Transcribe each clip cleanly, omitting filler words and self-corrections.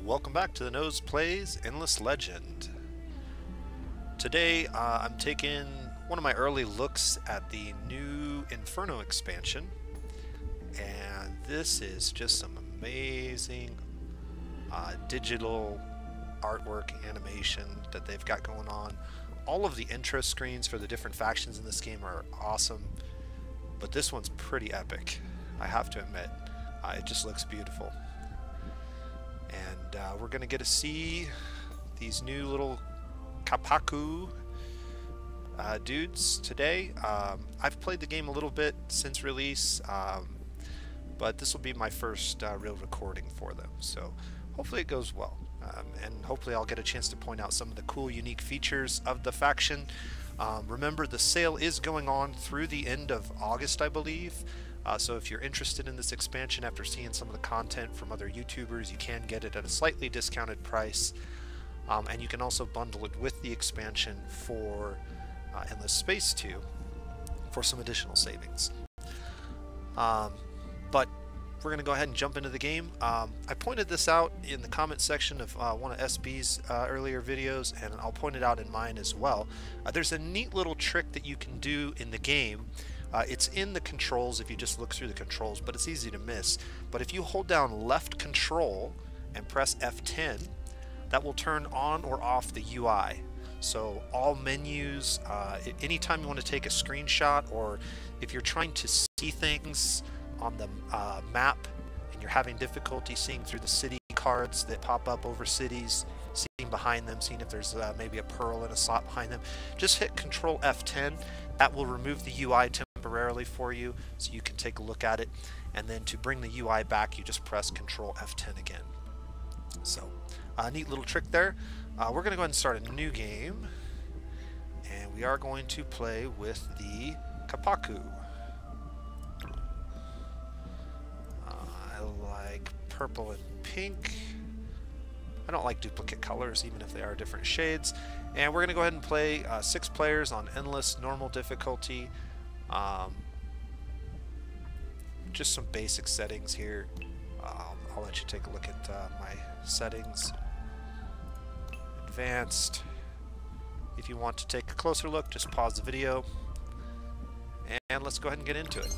Welcome back to the Nose Plays Endless Legend. Today I'm taking one of my early looks at the new Inferno expansion, and this is just some amazing digital artwork animation that they've got going on. All of the intro screens for the different factions in this game are awesome, but this one's pretty epic, I have to admit. It just looks beautiful. And we're going to get to see these new little Kapaku dudes today. I've played the game a little bit since release, but this will be my first real recording for them. So hopefully it goes well. And hopefully I'll get a chance to point out some of the cool, unique features of the faction. Remember, the sale is going on through the end of August, I believe. So if you're interested in this expansion after seeing some of the content from other YouTubers, you can get it at a slightly discounted price. And you can also bundle it with the expansion for Endless Space 2 for some additional savings. But we're going to go ahead and jump into the game. I pointed this out in the comment section of one of SB's earlier videos, and I'll point it out in mine as well. There's a neat little trick that you can do in the game. It's in the controls if you just look through the controls, but it's easy to miss. But if you hold down left control and press F10, that will turn on or off the UI. So all menus, anytime you want to take a screenshot, or if you're trying to see things on the map and you're having difficulty seeing through the city cards that pop up over cities, seeing behind them, seeing if there's maybe a pearl in a slot behind them, just hit Control F10. That will remove the UI temporarily for you, so you can take a look at it. And then to bring the UI back, you just press Control F10 again. So, neat little trick there. We're going to go ahead and start a new game, and we are going to play with the Kapaku. I like purple and pink. I don't like duplicate colors, even if they are different shades. And we're going to go ahead and play 6 players on endless normal difficulty. Just some basic settings here. I'll let you take a look at my settings. Advanced. If you want to take a closer look, just pause the video. And let's go ahead and get into it.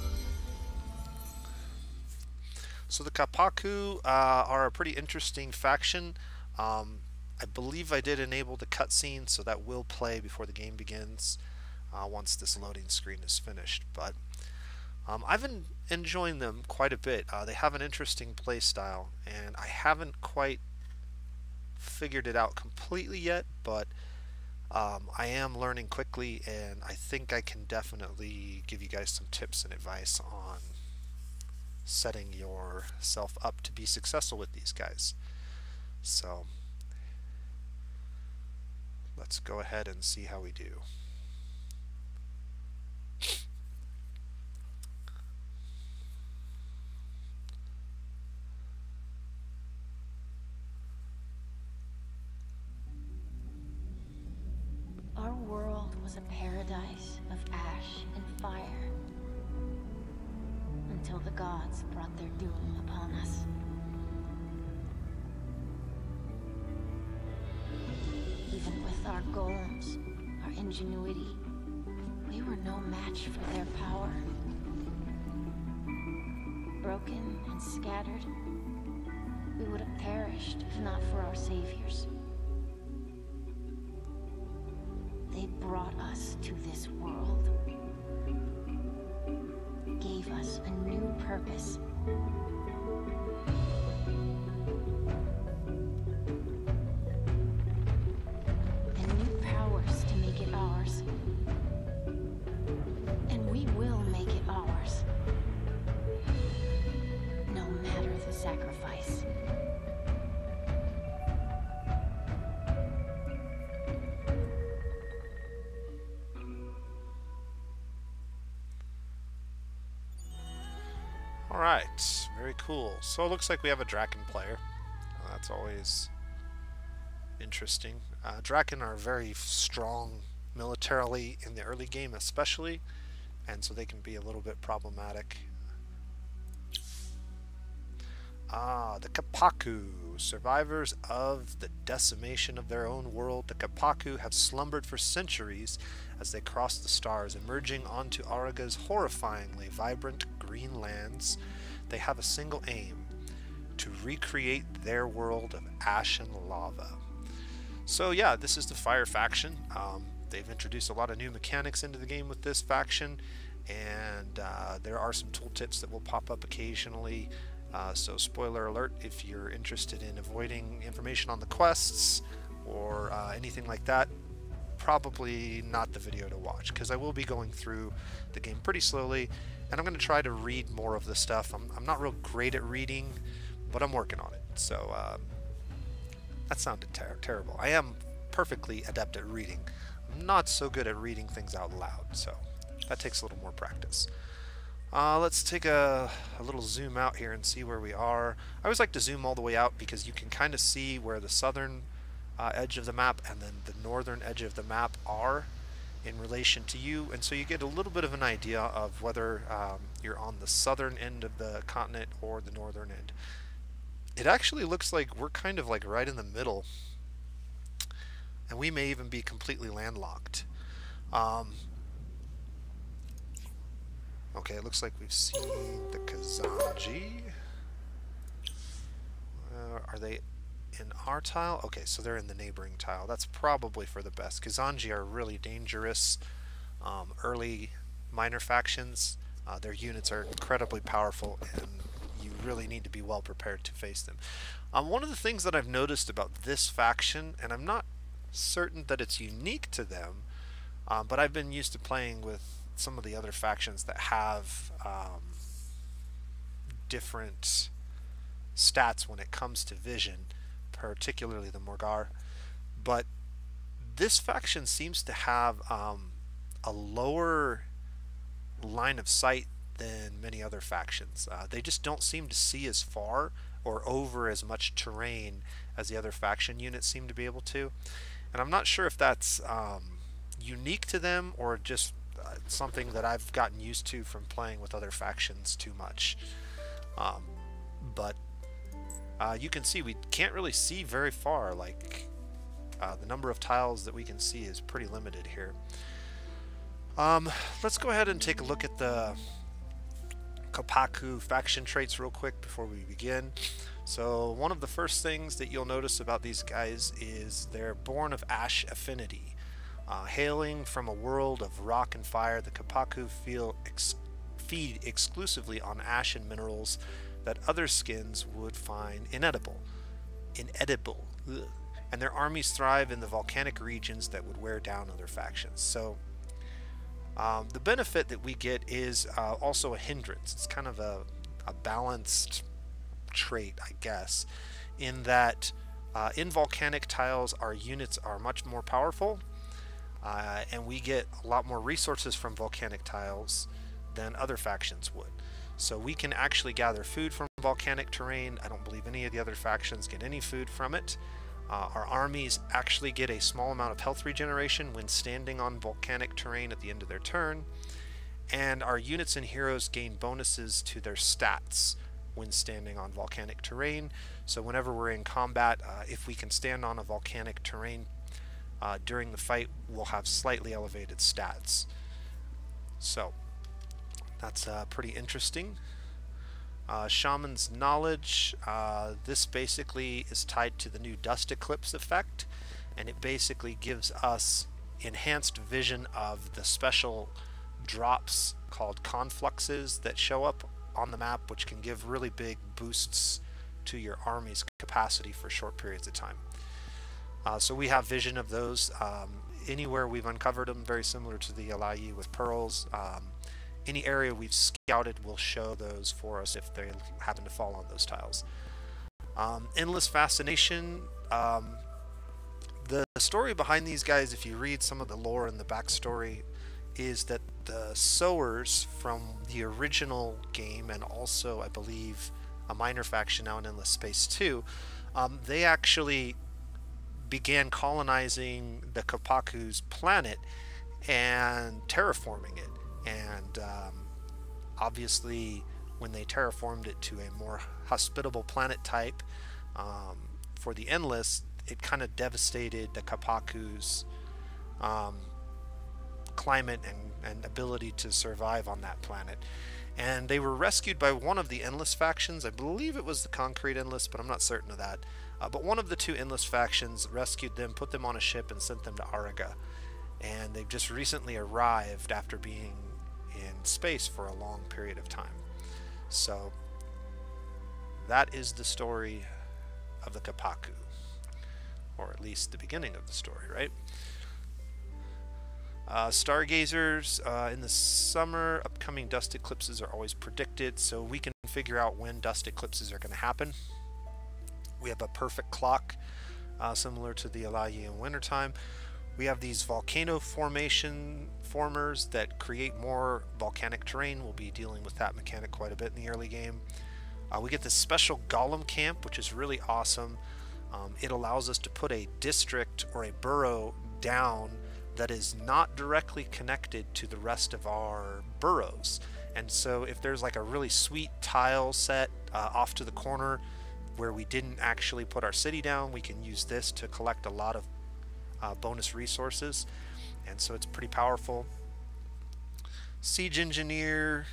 So the Kapaku are a pretty interesting faction. I believe I did enable the cutscene, so that will play before the game begins once this loading screen is finished. But I've been enjoying them quite a bit. They have an interesting play style, and I haven't quite figured it out completely yet, but I am learning quickly, and I think I can definitely give you guys some tips and advice on setting yourself up to be successful with these guys. So let's go ahead and see how we do. Our world was a paradise of ash and fire, until the gods brought their doom upon us. Even with our golems, our ingenuity, we were no match for their power. Broken and scattered, we would have perished if not for our saviors. They brought us to this world, gave us a new purpose. And new powers to make it ours. And we will make it ours, no matter the sacrifice. Alright, very cool. So it looks like we have a Draken player. That's always interesting. Draken are very strong militarily in the early game especially, and so they can be a little bit problematic. The Kapaku. Survivors of the decimation of their own world, the Kapaku have slumbered for centuries as they cross the stars, emerging onto Araga's horrifyingly vibrant green lands. They have a single aim: to recreate their world of ash and lava. So yeah, this is the Fire faction. They've introduced a lot of new mechanics into the game with this faction, and there are some tooltips that will pop up occasionally. So spoiler alert, if you're interested in avoiding information on the quests or anything like that, probably not the video to watch, because I will be going through the game pretty slowly, and I'm going to try to read more of the stuff. I'm not real great at reading, but I'm working on it. So that sounded terrible. I am perfectly adept at reading. I'm not so good at reading things out loud, so that takes a little more practice. Let's take a little zoom out here and see where we are. I always like to zoom all the way out because you can kind of see where the southern edge of the map and then the northern edge of the map are in relation to you, and so you get a little bit of an idea of whether you're on the southern end of the continent or the northern end. It actually looks like we're kind of like right in the middle, and we may even be completely landlocked. Okay, it looks like we've seen the Kazanji. Are they in our tile? Okay, so they're in the neighboring tile. That's probably for the best. Kazanji are really dangerous early minor factions. Their units are incredibly powerful, and you really need to be well prepared to face them. One of the things that I've noticed about this faction, and I'm not certain that it's unique to them, but I've been used to playing with some of the other factions that have different stats when it comes to vision, particularly the Morgar, but this faction seems to have a lower line of sight than many other factions. They just don't seem to see as far or over as much terrain as the other faction units seem to be able to, and I'm not sure if that's unique to them or just something that I've gotten used to from playing with other factions too much. But you can see we can't really see very far. Like the number of tiles that we can see is pretty limited here. Let's go ahead and take a look at the Kapaku faction traits real quick before we begin. So one of the first things that you'll notice about these guys is they're born of ash affinity. Hailing from a world of rock and fire, the Kapaku feed exclusively on ash and minerals that other skins would find inedible. Ugh. And their armies thrive in the volcanic regions that would wear down other factions. So the benefit that we get is also a hindrance. It's kind of a balanced trait, I guess, in that in volcanic tiles our units are much more powerful, and we get a lot more resources from volcanic tiles than other factions would. So we can actually gather food from volcanic terrain. I don't believe any of the other factions get any food from it. Our armies actually get a small amount of health regeneration when standing on volcanic terrain at the end of their turn, and our units and heroes gain bonuses to their stats when standing on volcanic terrain. So whenever we're in combat, if we can stand on a volcanic terrain during the fight, we'll have slightly elevated stats. So that's pretty interesting. Shaman's Knowledge, this basically is tied to the new Dust Eclipse effect, and it basically gives us enhanced vision of the special drops called confluxes that show up on the map, which can give really big boosts to your army's capacity for short periods of time. So we have vision of those anywhere we've uncovered them, very similar to the Alayi with pearls. Any area we've scouted will show those for us if they happen to fall on those tiles. Endless Fascination. The story behind these guys, if you read some of the lore and the backstory, is that the sowers from the original game, and also I believe a minor faction now in Endless Space 2, they actually began colonizing the Kapaku's planet and terraforming it. And obviously when they terraformed it to a more hospitable planet type for the Endless, it kind of devastated the Kapaku's climate and ability to survive on that planet. And they were rescued by one of the Endless factions. I believe it was the Concrete Endless, but I'm not certain of that. But one of the two Endless factions rescued them, put them on a ship, and sent them to Ariga. And they've just recently arrived after being in space for a long period of time. So that is the story of the Kapaku, or at least the beginning of the story, right? Stargazers, in the summer, upcoming dust eclipses are always predicted, so we can figure out when dust eclipses are going to happen. We have a perfect clock, similar to the Alayi in wintertime. We have these volcano formers that create more volcanic terrain. We'll be dealing with that mechanic quite a bit in the early game. We get this special golem camp, which is really awesome. It allows us to put a district or a borough down that is not directly connected to the rest of our boroughs. And so if there's like a really sweet tile set off to the corner where we didn't actually put our city down, we can use this to collect a lot of bonus resources, and so it's pretty powerful. Siege Engineering.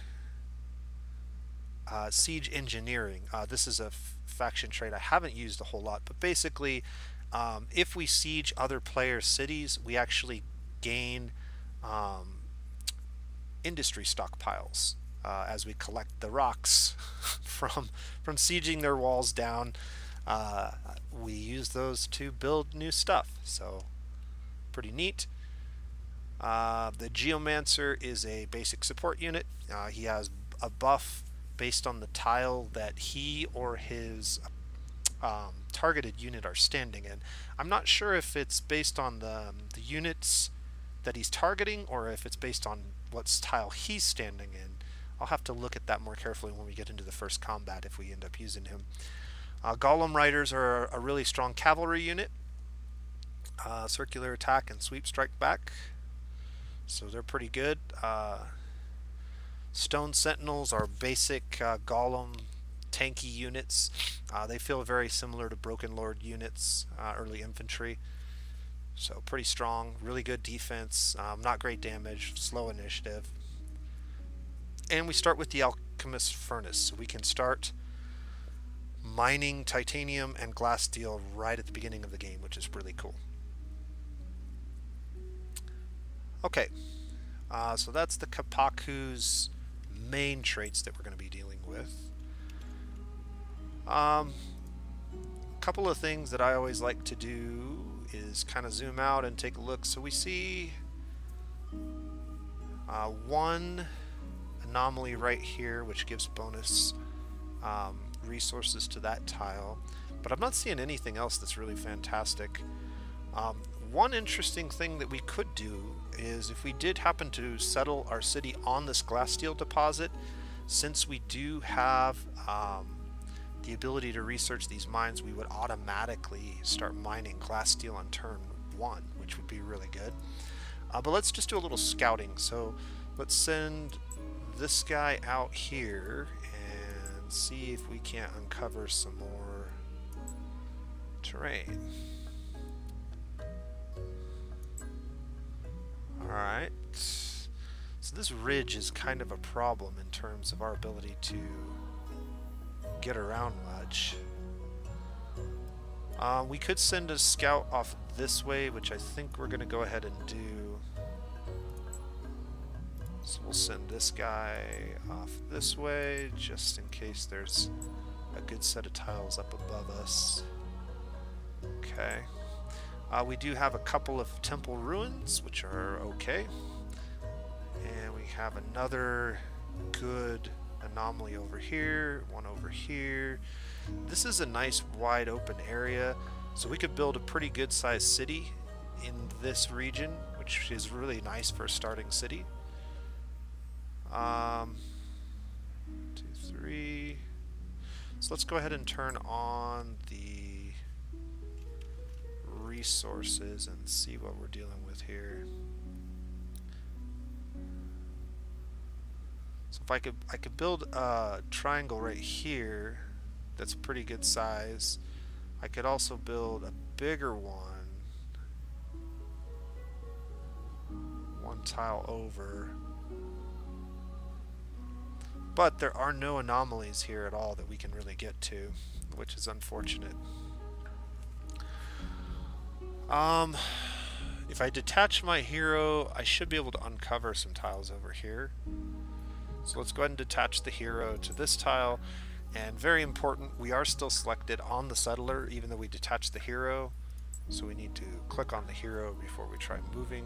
This is a faction trait I haven't used a whole lot, but basically if we siege other players' cities, we actually gain industry stockpiles as we collect the rocks from sieging their walls down. We use those to build new stuff, so pretty neat. The Geomancer is a basic support unit. He has a buff based on the tile that he or his targeted unit are standing in. I'm not sure if it's based on the units that he's targeting or if it's based on what tile he's standing in. I'll have to look at that more carefully when we get into the first combat if we end up using him. Golem Riders are a really strong cavalry unit. Circular attack and sweep strike back, so they're pretty good. Stone Sentinels are basic golem tanky units. They feel very similar to Broken Lord units, early infantry, so pretty strong, really good defense, not great damage, slow initiative. And we start with the Alchemist Furnace, so we can start mining titanium and glass steel right at the beginning of the game, which is really cool. Okay, so that's the Kapaku's main traits that we're going to be dealing with. A couple of things that I always like to do is kind of zoom out and take a look. So we see one anomaly right here, which gives bonus resources to that tile, but I'm not seeing anything else that's really fantastic. One interesting thing that we could do is if we did happen to settle our city on this glass steel deposit, since we do have the ability to research these mines, we would automatically start mining glass steel on turn 1, which would be really good. But let's just do a little scouting. So let's send this guy out here and see if we can't uncover some more terrain. Alright, so this ridge is kind of a problem in terms of our ability to get around much. We could send a scout off this way, which I think we're going to go ahead and do. So we'll send this guy off this way, just in case there's a good set of tiles up above us. Okay. We do have a couple of temple ruins, which are okay. And we have another good anomaly over here, one over here. This is a nice wide open area, so we could build a pretty good sized city in this region, which is really nice for a starting city. 2, 3. So let's go ahead and turn on the resources and see what we're dealing with here. So if I could build a triangle right here that's pretty good size. I could also build a bigger one, one tile over. But there are no anomalies here at all that we can really get to, which is unfortunate. If I detach my hero, I should be able to uncover some tiles over here. So let's go ahead and detach the hero to this tile. And very important, we are still selected on the settler even though we detached the hero. So we need to click on the hero before we try moving.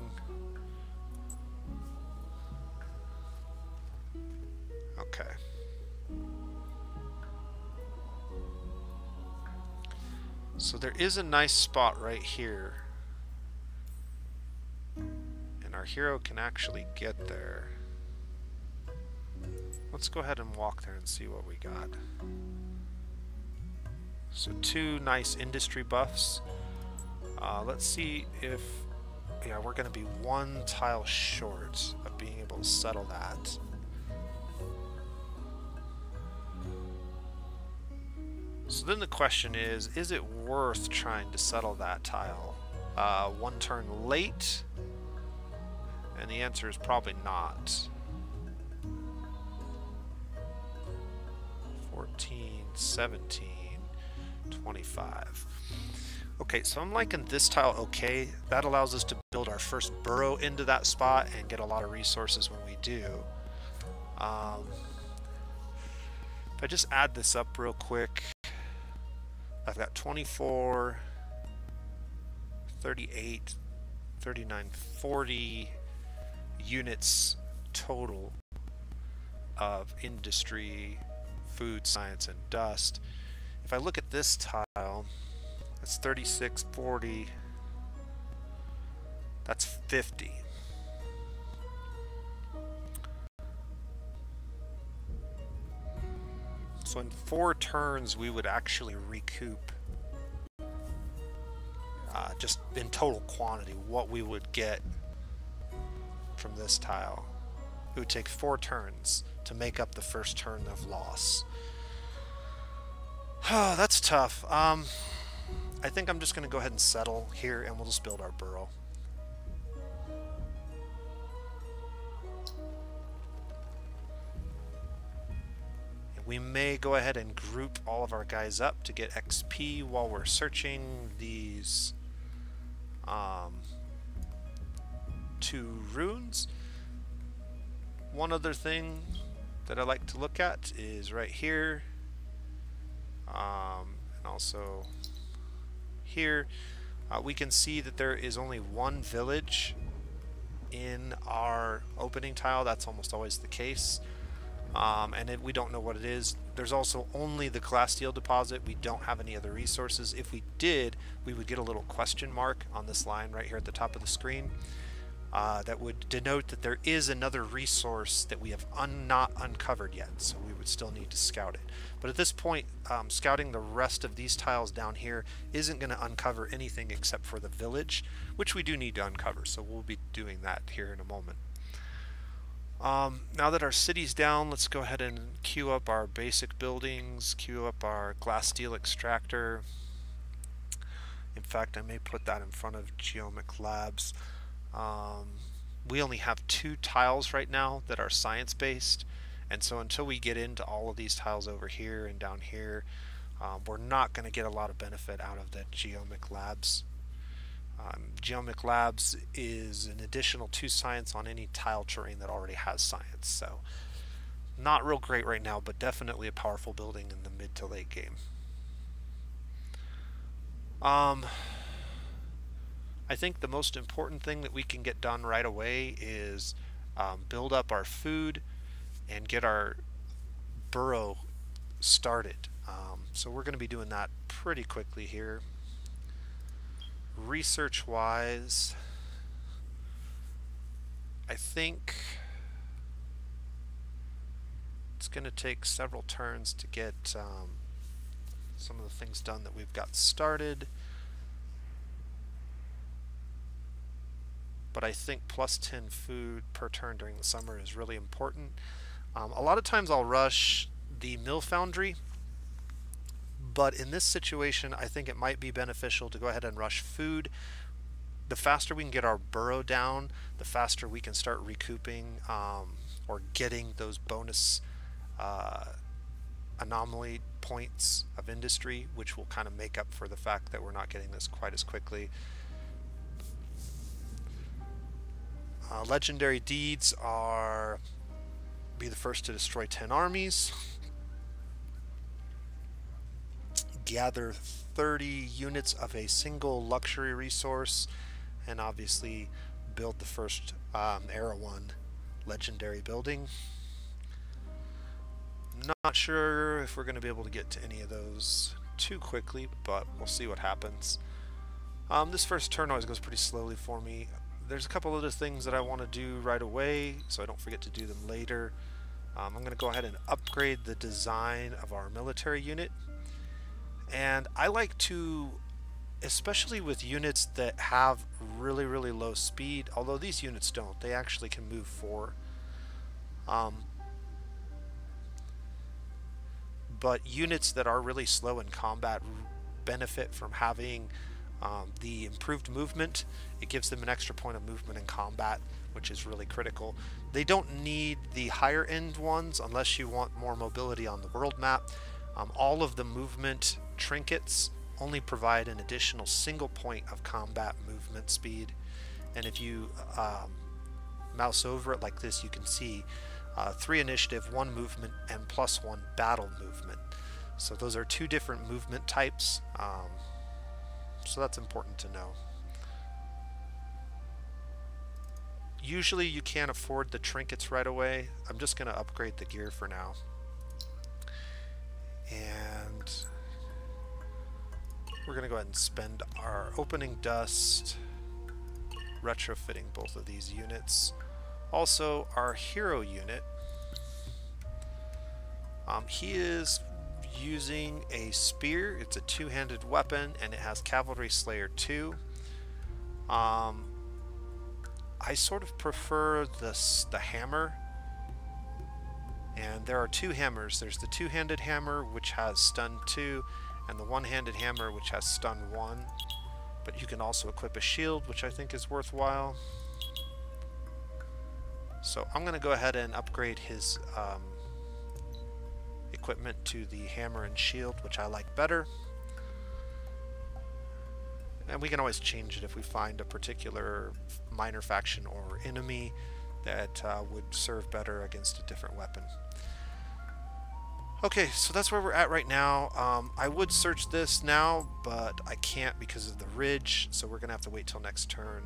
Okay. So there is a nice spot right here. And our hero can actually get there. Let's go ahead and walk there and see what we got. So 2 nice industry buffs. Let's see if, yeah, we're going to be 1 tile short of being able to settle that. So then the question is it worth trying to settle that tile 1 turn late? And the answer is probably not. 14, 17, 25. Okay, so I'm liking this tile okay. That allows us to build our first burrow into that spot and get a lot of resources when we do. If I just add this up real quick, I've got 24, 38, 39, 40 units total of industry, food, science, and dust. If I look at this tile, that's 36, 40, that's 50. So in 4 turns we would actually recoup, just in total quantity, what we would get from this tile. It would take 4 turns to make up the first turn of loss. That's tough. I think I'm just going to go ahead and settle here and we'll just build our burrow. We may go ahead and group all of our guys up to get XP while we're searching these 2 runes. One other thing that I like to look at is right here, and also here. We can see that there is only 1 village in our opening tile. That's almost always the case. And we don't know what it is. There's also only the glass steel deposit. We don't have any other resources. If we did, we would get a little question mark on this line right here at the top of the screen. That would denote that there is another resource that we have not uncovered yet, so we would still need to scout it. But at this point, scouting the rest of these tiles down here isn't going to uncover anything except for the village, which we do need to uncover, so we'll be doing that here in a moment. Now that our city's down, let's go ahead and queue up our basic buildings, queue up our glass steel extractor. In fact, I may put that in front of Geomic Labs. We only have 2 tiles right now that are science-based, and so until we get into all of these tiles over here and down here, we're not going to get a lot of benefit out of the Geomic Labs. Geomic Labs is an additional 2 science on any tile terrain that already has science, so not real great right now, but definitely a powerful building in the mid to late game. I think the most important thing that we can get done right away is build up our food and get our burrow started. So we're going to be doing that pretty quickly here. Research wise, I think it's going to take several turns to get some of the things done that we've got started. But I think plus 10 food per turn during the summer is really important. A lot of times I'll rush the mill foundry But in this situation, I think it might be beneficial to go ahead and rush food. The faster we can get our burrow down, the faster we can start recouping or getting those bonus anomaly points of industry, which will kind of make up for the fact that we're not getting this quite as quickly. Legendary deeds are be the first to destroy 10 armies, gather 30 units of a single luxury resource, and obviously build the first Era 1 legendary building. Not sure if we're going to be able to get to any of those too quickly, but we'll see what happens. This first turn always goes pretty slowly for me. There's a couple other things that I want to do right away, so I don't forget to do them later. I'm going to go ahead and upgrade the design of our military unit. And I like to, especially with units that have really, really low speed, although these units don't, they actually can move 4. But units that are really slow in combat benefit from having the improved movement. It gives them an extra point of movement in combat, which is really critical. They don't need the higher end ones unless you want more mobility on the world map. All of the movement trinkets only provide an additional single point of combat movement speed, and if you mouse over it like this, you can see 3 initiative, 1 movement, and +1 battle movement. So those are 2 different movement types, so that's important to know. Usually you can't afford the trinkets right away. I'm just going to upgrade the gear for now. And we're going to go ahead and spend our opening dust retrofitting both of these units. Also, our hero unit, he is using a spear. It's a 2-handed weapon, and it has Cavalry Slayer 2. I sort of prefer the hammer, and there are 2 hammers. There's the 2-handed hammer, which has stun 2, and the 1-handed hammer, which has stun 1. But you can also equip a shield, which I think is worthwhile. So I'm going to go ahead and upgrade his equipment to the hammer and shield, which I like better. And we can always change it if we find a particular minor faction or enemy that would serve better against a different weapon. Okay, so that's where we're at right now. I would search this now, but I can't because of the ridge, so we're going to have to wait till next turn.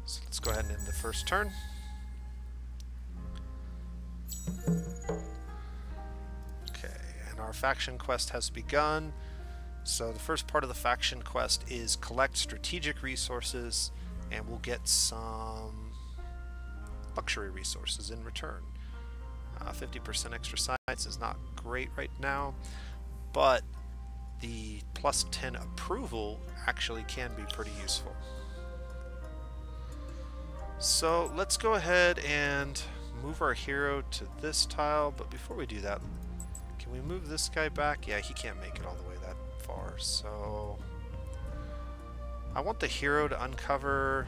So let's go ahead and end the first turn. Okay, and our faction quest has begun. So the first part of the faction quest is collect strategic resources, and we'll get some luxury resources in return. 50% extra science is not great right now, but the +10 approval actually can be pretty useful. So let's go ahead and move our hero to this tile, but before we do that, can we move this guy back? Yeah, he can't make it all the way that far, so I want the hero to uncover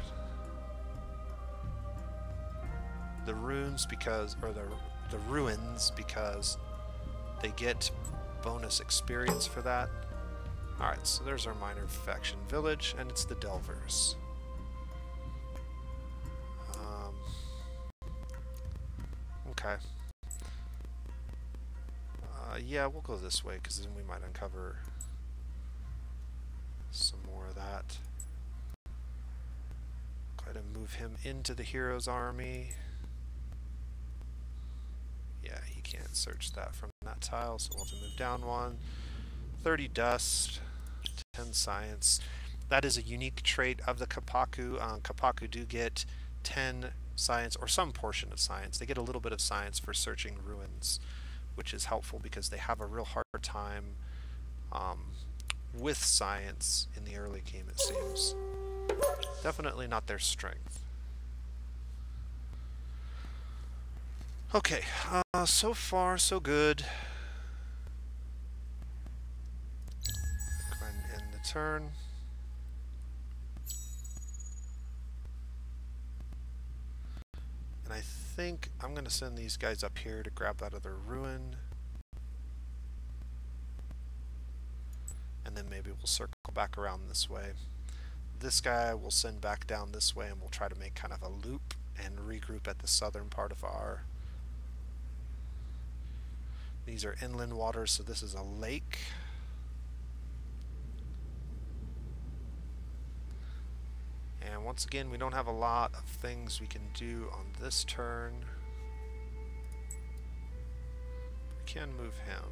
the runes because, or the ruins, because they get bonus experience for that. Alright, so there's our minor faction village, and it's the Delvers. Okay. Yeah, we'll go this way, because then we might uncover some more of that. Go ahead and move him into the hero's army. Yeah, he can't search that from that tile, so we'll have to move down 1. 30 dust, 10 science. That is a unique trait of the Kapaku. Kapaku do get 10 science, or some portion of science. They get a little bit of science for searching ruins, which is helpful because they have a real hard time with science in the early game, it seems. Definitely not their strength. Okay, so far so good. a turn. And I think I'm going to send these guys up here to grab that other ruin. And then maybe we'll circle back around this way. This guy we'll send back down this way, and we'll try to make kind of a loop and regroup at the southern part of our... These are inland waters, so this is a lake. And once again, we don't have a lot of things we can do on this turn. We can move him.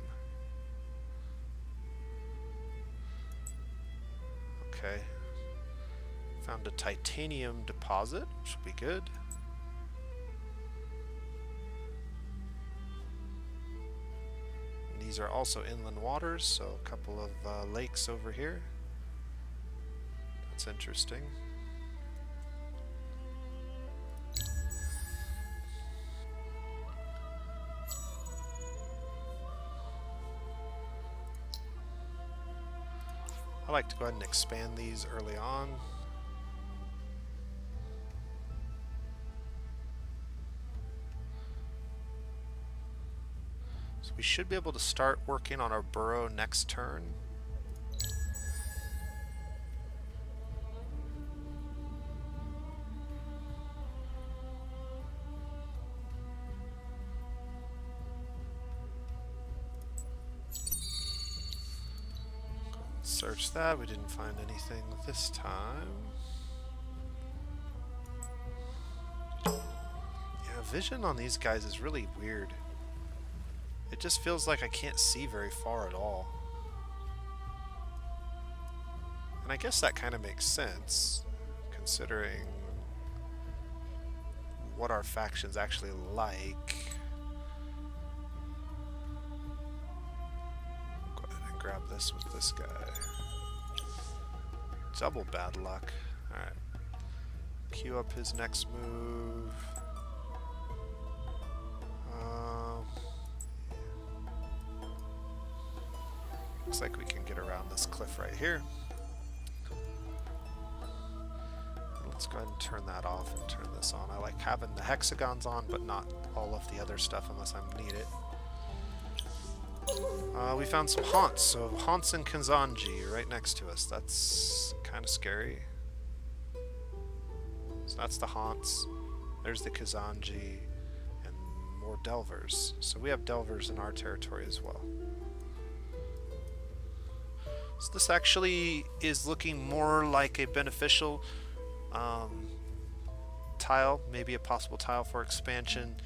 Okay. Found a titanium deposit, which will be good. And these are also inland waters, so a couple of lakes over here. That's interesting. I like to go ahead and expand these early on. So we should be able to start working on our burrow next turn. Search that. We didn't find anything this time. Yeah, vision on these guys is really weird. It just feels like I can't see very far at all. And I guess that kind of makes sense, considering what our faction's actually like. Go ahead and grab this with this guy. Double bad luck. Alright. Queue up his next move. Looks like we can get around this cliff right here. Let's go ahead and turn that off and turn this on. I like having the hexagons on, but not all of the other stuff unless I need it. We found some haunts. So haunts in Kazanji right next to us. That's kind of scary. So that's the haunts. There's the Kazanji and more delvers. So we have delvers in our territory as well. So this actually is looking more like a beneficial tile, maybe a possible tile for expansion.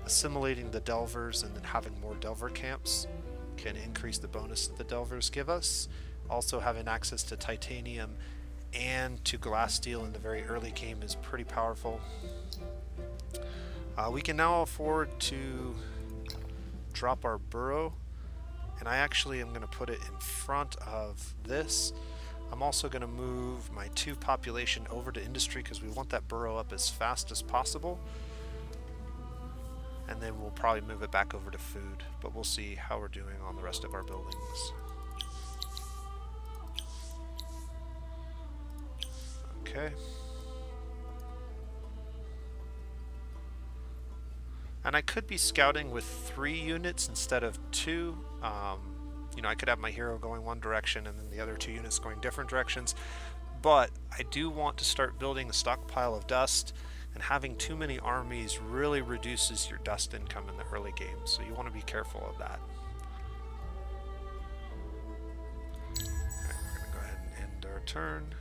Assimilating the delvers and then having more delver camps can increase the bonus that the delvers give us. Also having access to titanium and to glass steel in the very early game is pretty powerful. We can now afford to drop our burrow, and I actually am going to put it in front of this. I'm also going to move my 2 population over to industry because we want that burrow up as fast as possible. And then we'll probably move it back over to food, but we'll see how we're doing on the rest of our buildings. Okay. And I could be scouting with 3 units instead of 2. You know, I could have my hero going one direction and then the other 2 units going different directions. But I do want to start building a stockpile of dust, and having too many armies really reduces your dust income in the early game, so you want to be careful of that. Alright, we're going to go ahead and end our turn.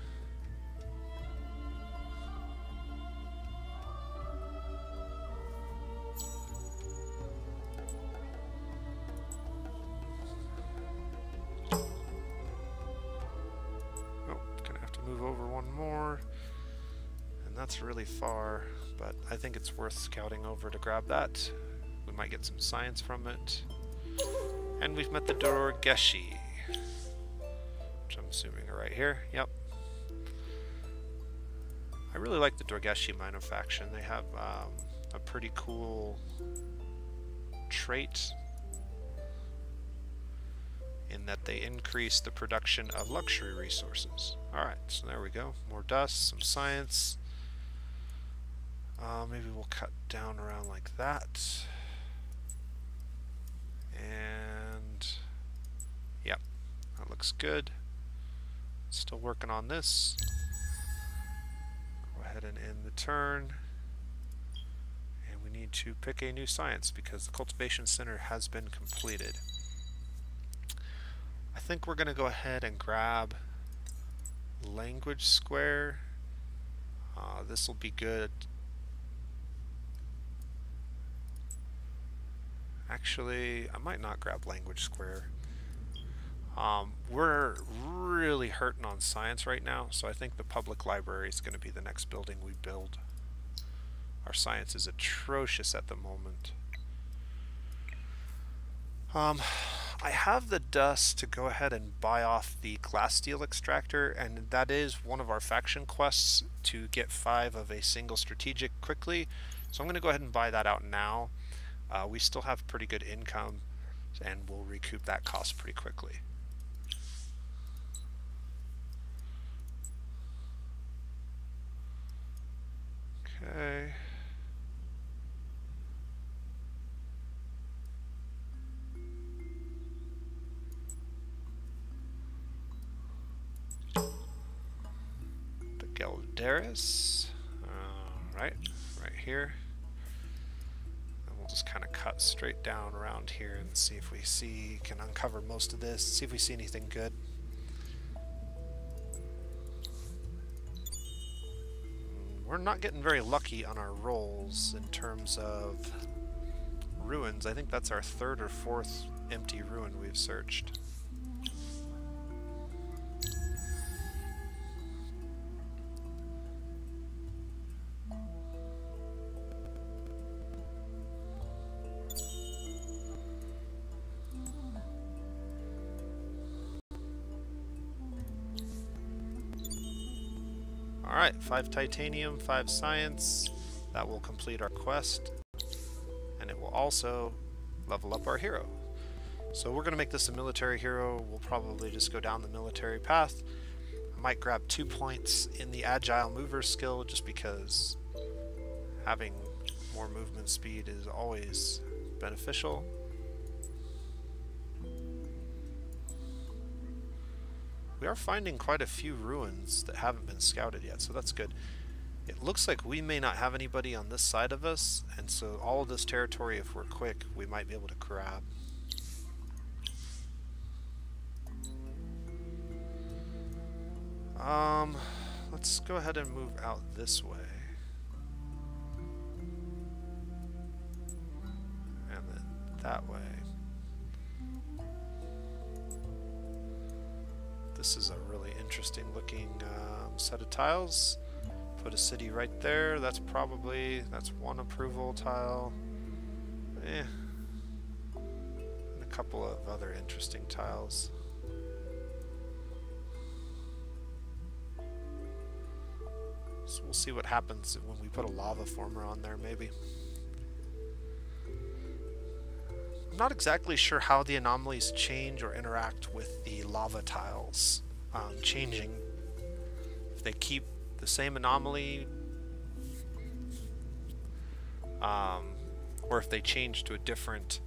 That's really far, but I think it's worth scouting over to grab that. We might get some science from it. And we've met the Dorgeshi, which I'm assuming are right here. Yep. I really like the Dorgeshi minor faction. They have a pretty cool trait. in that they increase the production of luxury resources. Alright, so there we go. More dust, some science. Maybe we'll cut down around like that. And yep, that looks good. Still working on this. Go ahead and end the turn. And we need to pick a new science because the cultivation center has been completed. I think we're going to go ahead and grab language square. This will be good. Actually, I might not grab language square. We're really hurting on science right now, so I think the public library is going to be the next building we build. Our science is atrocious at the moment. I have the dust to go ahead and buy off the glass steel extractor, and that is one of our faction quests to get 5 of a single strategic quickly. So I'm going to go ahead and buy that out now. We still have pretty good income, and we'll recoup that cost pretty quickly. Okay. The Gelderis. Right here. And we'll just kind of cut straight down around here and see if we can uncover most of this, see if we see anything good. We're not getting very lucky on our rolls in terms of ruins. I think that's our 3rd or 4th empty ruin we've searched. Alright, 5 titanium, 5 science. That will complete our quest. And it will also level up our hero. So we're going to make this a military hero. We'll probably just go down the military path. I might grab 2 points in the agile mover skill just because having more movement speed is always beneficial. We are finding quite a few ruins that haven't been scouted yet, so that's good. It looks like we may not have anybody on this side of us, and so all of this territory, if we're quick, we might be able to grab. Let's go ahead and move out this way. And then that way. This is a really interesting looking set of tiles. Put a city right there. That's one approval tile. And a couple of other interesting tiles. So we'll see what happens when we put a lava former on there, maybe. I'm not exactly sure how the anomalies change or interact with the lava tiles changing. If they keep the same anomaly, or if they change to a different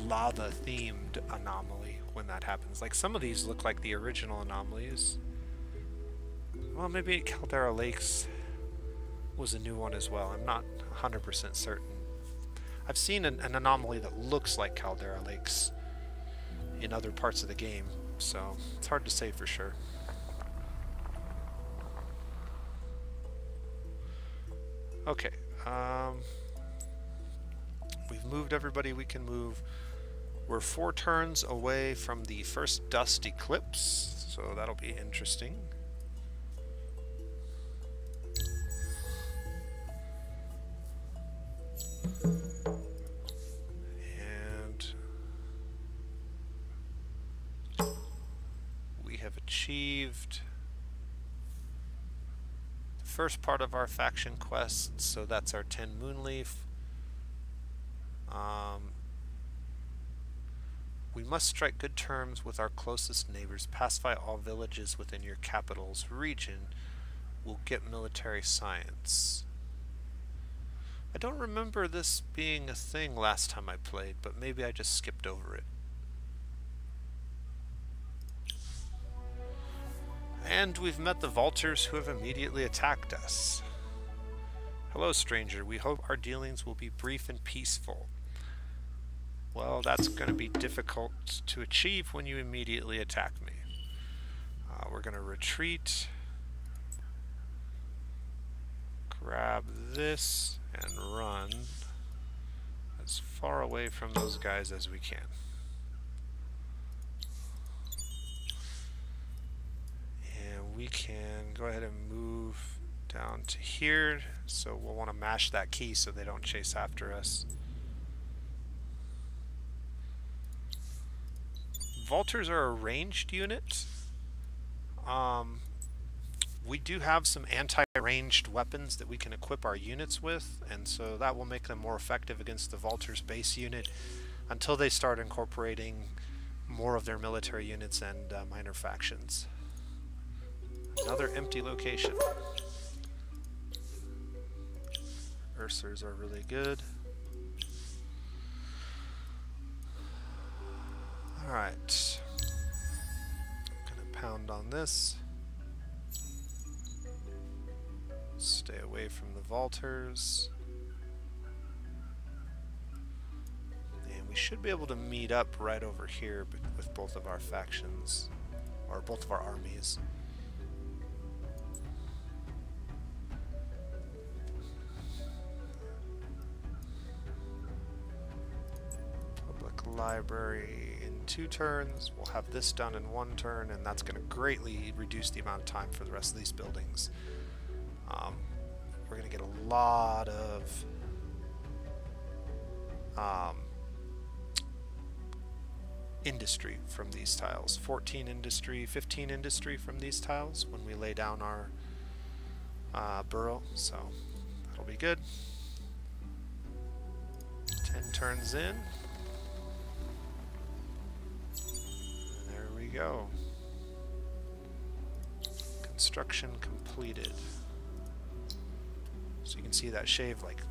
lava themed anomaly when that happens. Like some of these look like the original anomalies. Well, maybe Caldera Lakes was a new one as well. I'm not 100% certain. I've seen an anomaly that looks like Caldera Lakes in other parts of the game, so it's hard to say for sure. Okay, we've moved everybody we can move. We're 4 turns away from the first dust eclipse, so that'll be interesting. And we have achieved the first part of our faction quest, so that's our 10 Moonleaf. must strike good terms with our closest neighbors, pacify all villages within your capital's region. We'll get military science. I don't remember this being a thing last time I played, but maybe I just skipped over it. And we've met the vultures who have immediately attacked us. Hello, stranger. We hope our dealings will be brief and peaceful. Well, that's going to be difficult to achieve when you immediately attack me. We're going to retreat. Grab this and run as far away from those guys as we can. And we can go ahead and move down to here, so we'll want to mash that key so they don't chase after us. Vultures are a ranged unit. We do have some anti-ranged weapons that we can equip our units with, and so that will make them more effective against the Vultures base unit until they start incorporating more of their military units and minor factions. Another empty location. Ursers are really good. Alright. Gonna pound on this. Stay away from the Vultures. And we should be able to meet up right over here with both of our factions, or both of our armies. Public library in 2 turns. We'll have this done in 1 turn, and that's going to greatly reduce the amount of time for the rest of these buildings. We're going to get a lot of industry from these tiles. 14 industry, 15 industry from these tiles when we lay down our burrow, so that'll be good. 10 turns in. And there we go. Construction completed. So you can see that shave like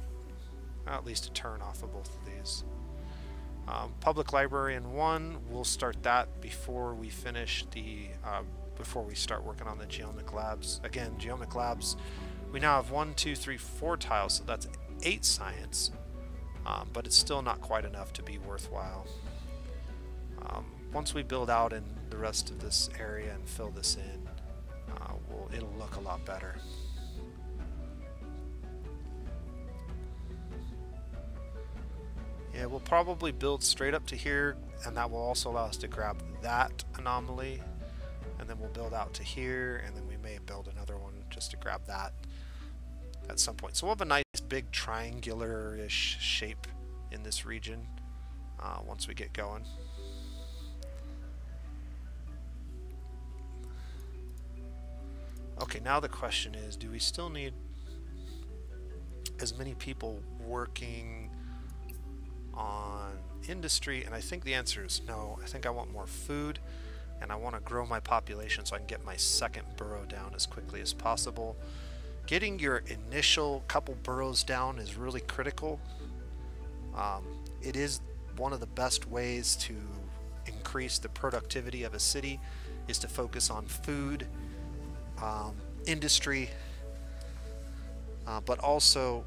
at least a turn off of both of these. Public library in 1, we'll start that before we finish the before we start working on the geomic labs. Again, geomic labs, we now have 1, 2, 3, 4 tiles, so that's 8 science, but it's still not quite enough to be worthwhile. Once we build out in the rest of this area and fill this in, it'll look a lot better. Yeah, we'll probably build straight up to here, and that will also allow us to grab that anomaly, and then we'll build out to here, and then we may build another one just to grab that at some point. So we'll have a nice big triangular-ish shape in this region once we get going. Okay, now the question is, do we still need as many people working on industry? And I think the answer is no. I think I want more food, and I want to grow my population so I can get my second burrow down as quickly as possible. Getting your initial couple burrows down is really critical. It is one of the best ways to increase the productivity of a city, is to focus on food, industry, but also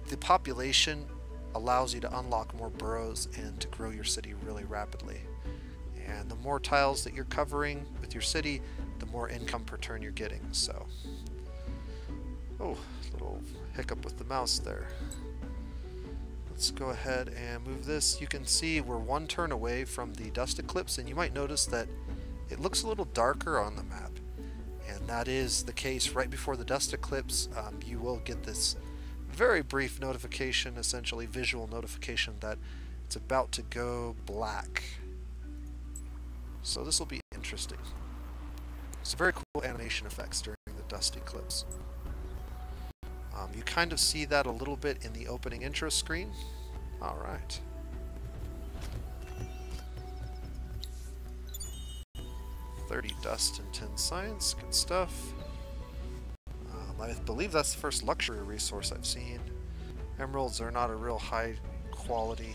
the population allows you to unlock more boroughs and to grow your city really rapidly. And the more tiles that you're covering with your city, the more income per turn you're getting. So, oh, little hiccup with the mouse there. Let's go ahead and move this. You can see we're 1 turn away from the dust eclipse, and you might notice that it looks a little darker on the map. And that is the case right before the dust eclipse. You will get this very brief notification, essentially visual notification, that it's about to go black. So this will be interesting. It's very cool animation effects during the dust eclipse. You kind of see that a little bit in the opening intro screen. Alright. 30 dust and 10 science. Good stuff. I believe that's the first luxury resource I've seen. Emeralds are not a real high quality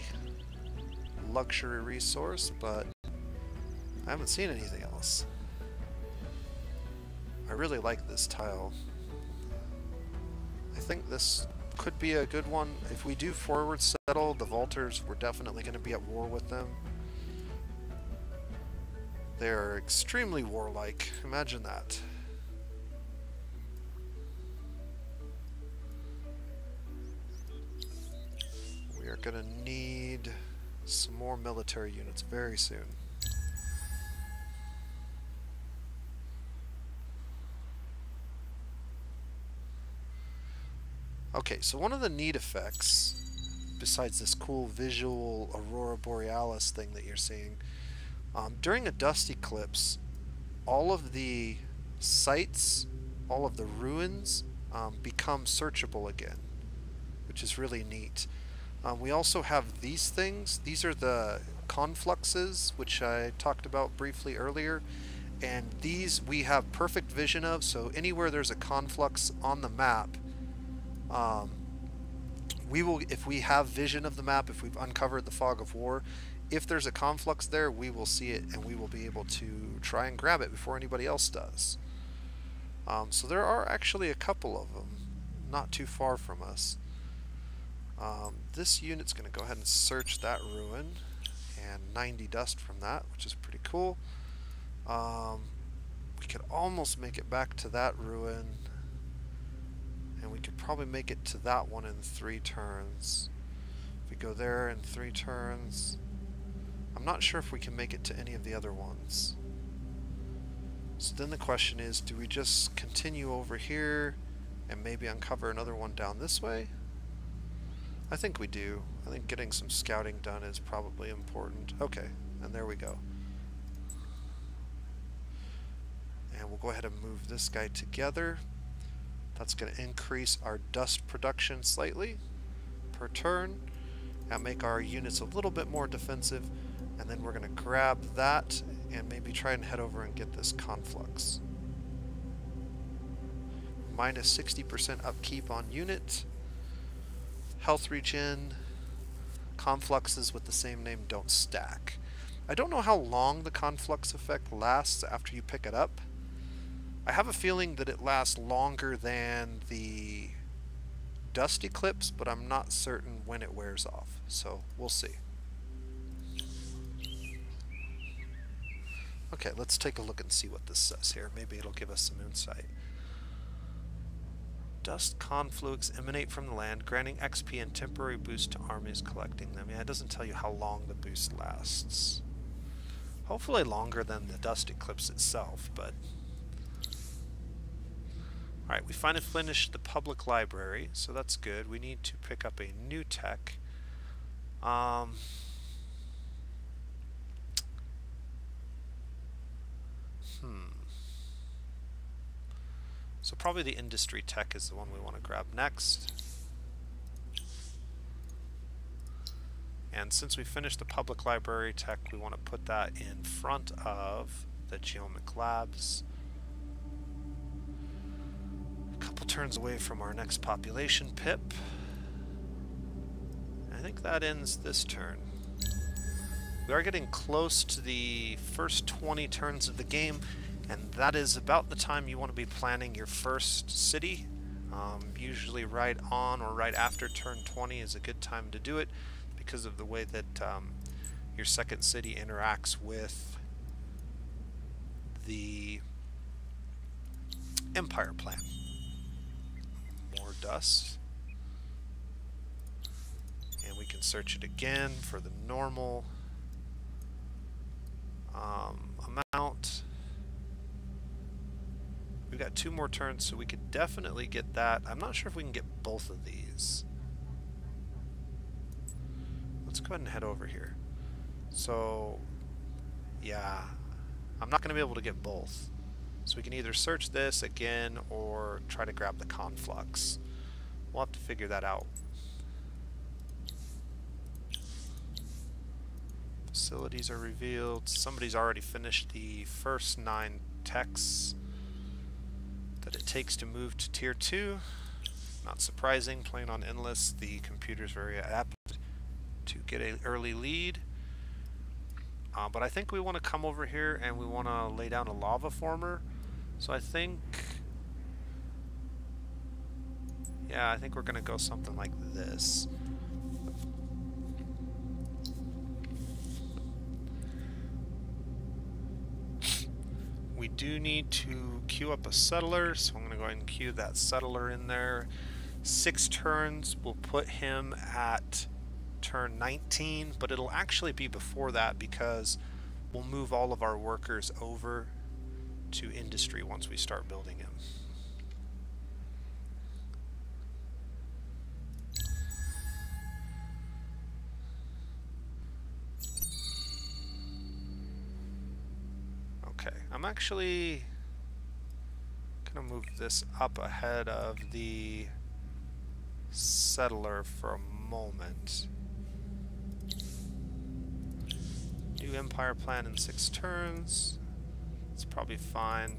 luxury resource, but I haven't seen anything else. I really like this tile. I think this could be a good one. If we do forward settle, the Vaulters, we're definitely going to be at war with them. They're extremely warlike. Imagine that. We are going to need some more military units very soon. Okay, so one of the neat effects, besides this cool visual Aurora Borealis thing that you're seeing, during a dust eclipse, all of the sites, all of the ruins, become searchable again, which is really neat. We also have these things. These are the confluxes, which I talked about briefly earlier, and these we have perfect vision of, so anywhere there's a conflux on the map, we will, if we have vision of the map, if we've uncovered the fog of war, if there's a conflux there, we will see it and we will be able to try and grab it before anybody else does. So there are actually a couple of them not too far from us. This unit's going to go ahead and search that ruin, and 90 dust from that, which is pretty cool. We could almost make it back to that ruin, and we could probably make it to that one in 3 turns. If we go there in 3 turns, I'm not sure if we can make it to any of the other ones. So then the question is, do we just continue over here and maybe uncover another one down this way? I think we do. I think getting some scouting done is probably important. Okay, and there we go. And we'll go ahead and move this guy together. That's going to increase our dust production slightly per turn and make our units a little bit more defensive. And then we're going to grab that and maybe try and head over and get this conflux. Minus 60% upkeep on unit. Health regen. Confluxes with the same name don't stack. I don't know how long the conflux effect lasts after you pick it up. I have a feeling that it lasts longer than the dust eclipse, but I'm not certain when it wears off, so we'll see. Okay, let's take a look and see what this says here. Maybe it'll give us some insight. Dust confluence emanate from the land, granting XP and temporary boost to armies collecting them. Yeah, it doesn't tell you how long the boost lasts. Hopefully longer than the dust eclipse itself, but... Alright, we finally finished the public library, so that's good. We need to pick up a new tech. So probably the industry tech is the one we want to grab next. And since we finished the public library tech, we want to put that in front of the geomic labs. A couple turns away from our next population pip. I think that ends this turn. We are getting close to the first 20 turns of the game, and that is about the time you want to be planning your first city. Usually right on or right after turn 20 is a good time to do it because of the way that your second city interacts with the empire plan. More dust. And we can search it again for the normal amount. We've got 2 more turns, so we could definitely get that. I'm not sure if we can get both of these. Let's go ahead and head over here. So, yeah, I'm not going to be able to get both. So we can either search this again or try to grab the conflux. We'll have to figure that out. Facilities are revealed. Somebody's already finished the first 9 techs that it takes to move to Tier 2. Not surprising, playing on Endless, the computer's very apt to get an early lead. But I think we want to come over here and we want to lay down a lava former. So I think we're going to go something like this. We do need to queue up a settler, so I'm going to go ahead and queue that settler in there. 6 turns will put him at turn 19, but it'll actually be before that because we'll move all of our workers over to industry once we start building him. Okay, I'm actually gonna move this up ahead of the settler for a moment. New empire plan in 6 turns. It's probably fine.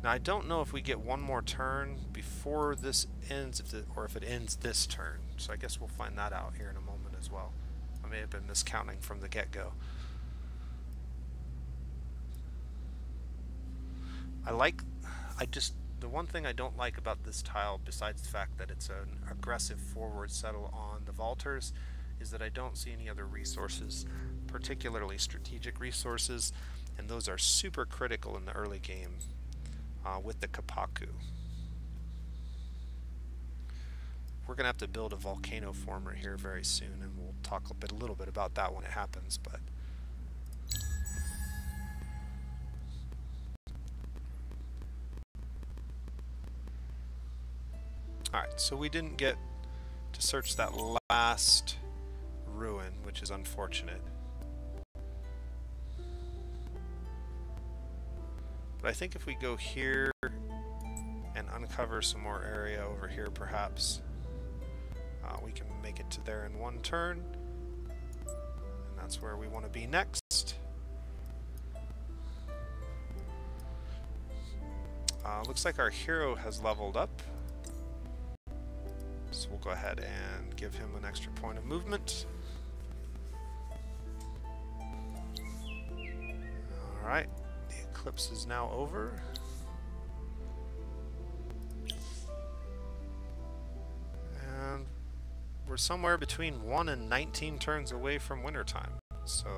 Now I don't know if we get one more turn before this ends, or if it ends this turn. So I guess we'll find that out here in a moment as well. I may have been miscounting from the get-go. The one thing I don't like about this tile, besides the fact that it's an aggressive forward settle on the vaulters, is that I don't see any other resources, particularly strategic resources, and those are super critical in the early game with the Kapaku. We're going to have to build a volcano former here very soon, and we'll talk a little bit about that when it happens. But alright, so we didn't get to search that last ruin, which is unfortunate. But I think if we go here and uncover some more area over here, perhaps we can make it to there in 1 turn. And that's where we want to be next. Looks like our hero has leveled up. So we'll go ahead and give him an extra point of movement. Alright, the eclipse is now over. And we're somewhere between 1 and 19 turns away from wintertime. So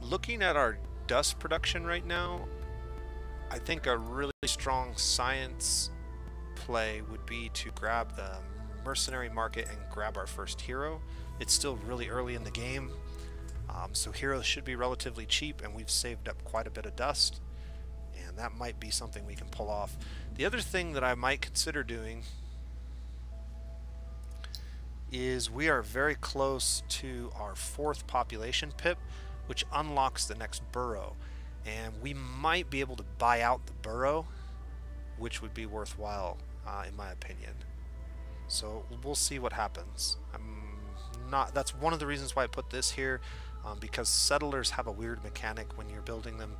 looking at our dust production right now, I think a really strong science play would be to grab the mercenary market and grab our first hero. It's still really early in the game, so heroes should be relatively cheap, and we've saved up quite a bit of dust, and that might be something we can pull off. The other thing that I might consider doing is we are very close to our 4th population pip, which unlocks the next burrow. And we might be able to buy out the burrow, which would be worthwhile, in my opinion. So we'll see what happens. That's one of the reasons why I put this here, because settlers have a weird mechanic when you're building them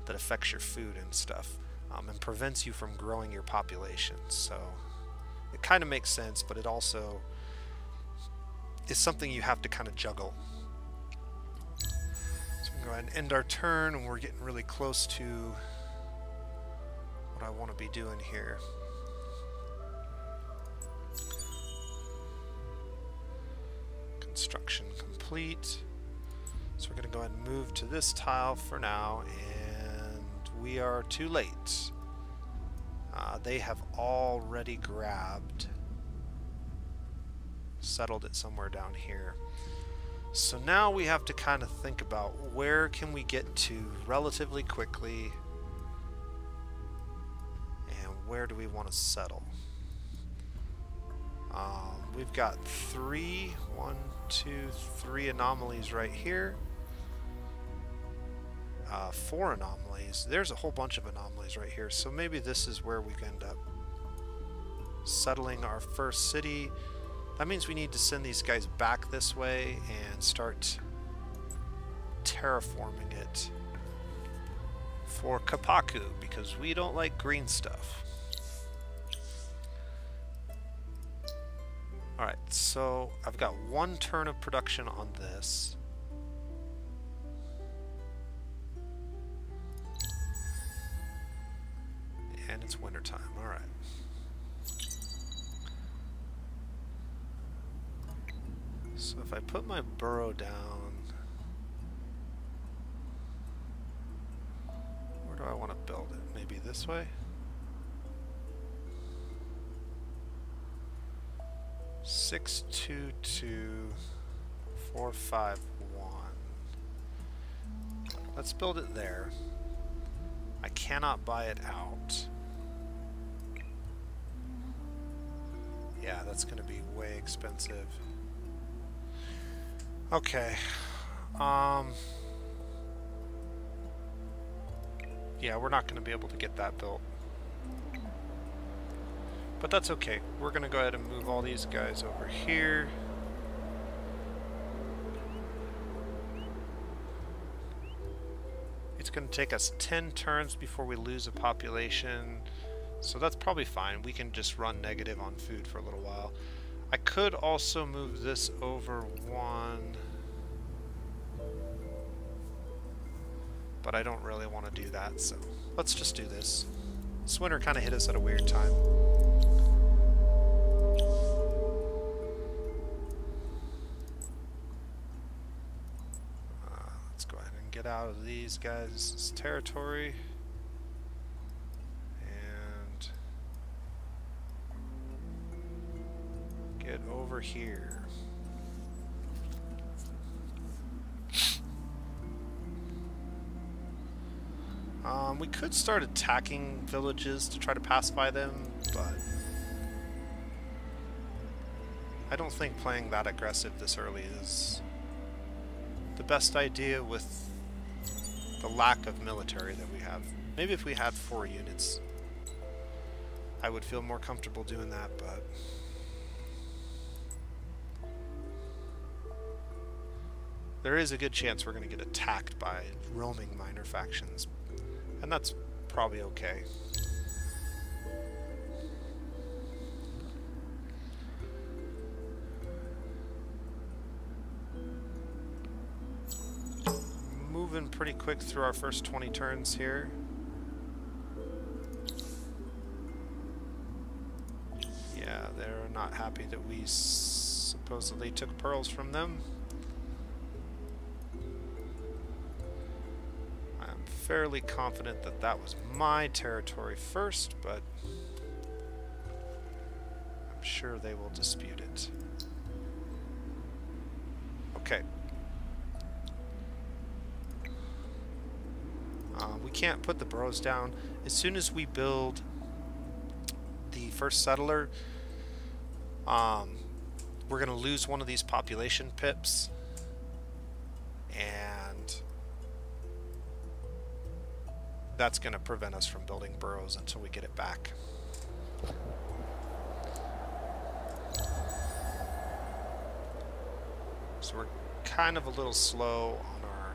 that affects your food and stuff, and prevents you from growing your population. So it kind of makes sense, but it also is something you have to kind of juggle. Go ahead and end our turn, and we're getting really close to what I want to be doing here. Construction complete. So we're going to go ahead and move to this tile for now, and we are too late. They have already settled it somewhere down here. So now we have to kind of think about where can we get to relatively quickly, and where do we want to settle. We've got 3 anomalies right here. 4 anomalies. There's a whole bunch of anomalies right here, so maybe this is where we end up. settling our first city. That means we need to send these guys back this way and start terraforming it for Kapaku, because we don't like green stuff. Alright, so I've got 1 turn of production on this. And it's wintertime, alright. So if I put my burrow down, where do I want to build it? Maybe this way? 6, 2, 2, 4, 5, 1. Let's build it there. I cannot buy it out. Yeah, that's going to be way expensive. Okay. Yeah, we're not going to be able to get that built. But that's okay. We're going to go ahead and move all these guys over here. It's going to take us 10 turns before we lose a population. So that's probably fine. We can just run negative on food for a little while. I could also move this over 1. But I don't really want to do that, so let's just do this. This winter kind of hit us at a weird time. Let's go ahead and get out of these guys' territory. And get over here. We could start attacking villages to try to pacify them, but I don't think playing that aggressive this early is the best idea with the lack of military that we have. Maybe if we had 4 units, I would feel more comfortable doing that, but there is a good chance we're going to get attacked by roaming minor factions. And that's probably okay. Moving pretty quick through our first 20 turns here. Yeah, they're not happy that we supposedly took pearls from them. Fairly confident that that was my territory first, but I'm sure they will dispute it. Okay. We can't put the burrows down. As soon as we build the first settler, we're going to lose one of these population pips, and that's going to prevent us from building burrows until we get it back. So we're kind of a little slow on our...